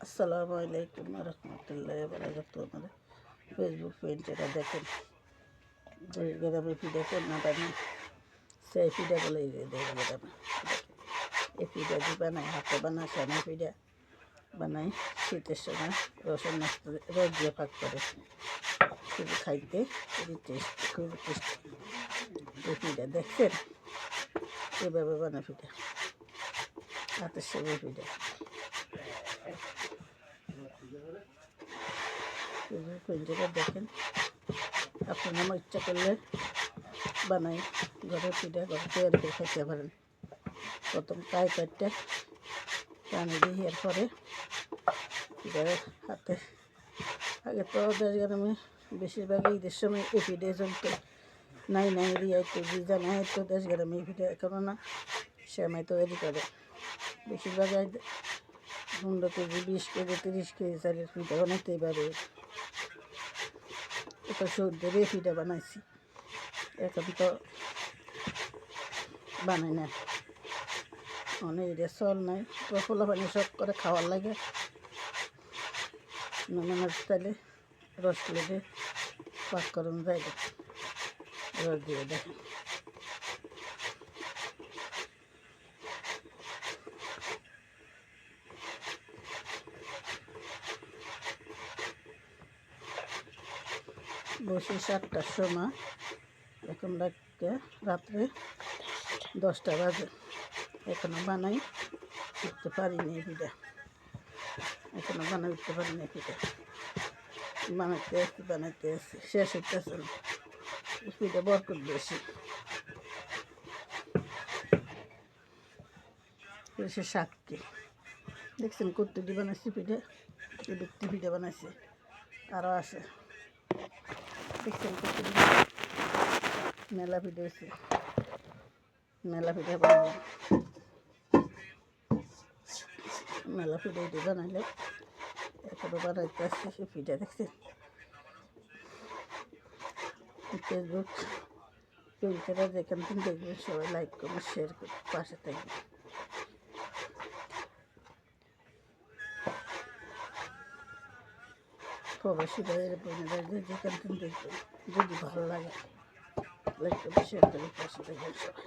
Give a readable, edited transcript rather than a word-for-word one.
আসসালামু আলাইকুম রহমতুল্লাহি বারাকাতুহু। আমাদের ফেসবুক পেজটা দেখেন, দেশ গ্রামে পিঠা কন্যা বানি সেই পিঠাগুলো দেশ গ্রামে এই পিঠা দিয়ে বানাই, হাতে বানায় সামনে পিঠা বানাই। শীতের সময় রসুন মাছটা রস দিয়ে পাক করে শুধু খাইতে খুবই টেস্টি, খুবই টেস্টি। এই পিঠা দেখছেন এভাবে বানায় পিঠা, হাতের সেবে পিঠা। যেটা দেখেন আপনার আমার ইচ্ছা করলে বানাই, ঘরের পিঠা ঘরে তৈরি করে খাইতে পারেন। প্রথম কাই কাটতে পানি দিয়ে এরপরে পিঠা হাতে, আগে তো দেশ গ্রামে বেশিরভাগই ঈদের সময় এই পিঠে চলতো, নাই রিয়াইতো ভিজা নাই তো দেশ গ্রামে এই পিঠা এখনও না সেমাই তৈরি করে। বেশিরভাগ 15 কেজি 20 কেজি 30 কেজি চালের পিঠা বানাইতেই পারে। এটা সর্ষের পিঠা বানাইছি, এখন তো বানাই না, অনেক চল নাই ফোলা পানি সব করে খাওয়ার লাগে। নানার তাইলে রস লেগে পাক করুন যায়, রস দিয়ে দেখেন। বসে 7টার সময়, এখন রাত্রে 10টা বাজে, এখনো বানাই উঠতে পারিনি পিঠা, এখনো বানাই উঠতে পারিনি পিঠা। বানাইতে আসছি শেষ হইতেছে না, পিঠা বরকত বেশি। সে সাক্ষী দেখছেন কতটি বানাইছি পিঠা, ব্যক্তি পিঠা বানাইছে আরও আছে, দেখছেন কতটি মেলা পিঠা হয়েছে, মেলা পিঠা বানালাম। মেলা পিঠা এটি বানাইলে এখনো বানাইতে আসছে সে পিঠা। দেখছেন ফেসবুক পেজটা যেখান থেকে দেখবেন সবাই লাইক কমেন্ট শেয়ার করে পাশে থাকবেন। প্রবাসী ভাইয়ের বোনেরা যেখান থেকে দেখবেন, যদি ভালো লাগে লাইক কমেন্ট শেয়ার করে পাশে থাকবেন সবাই।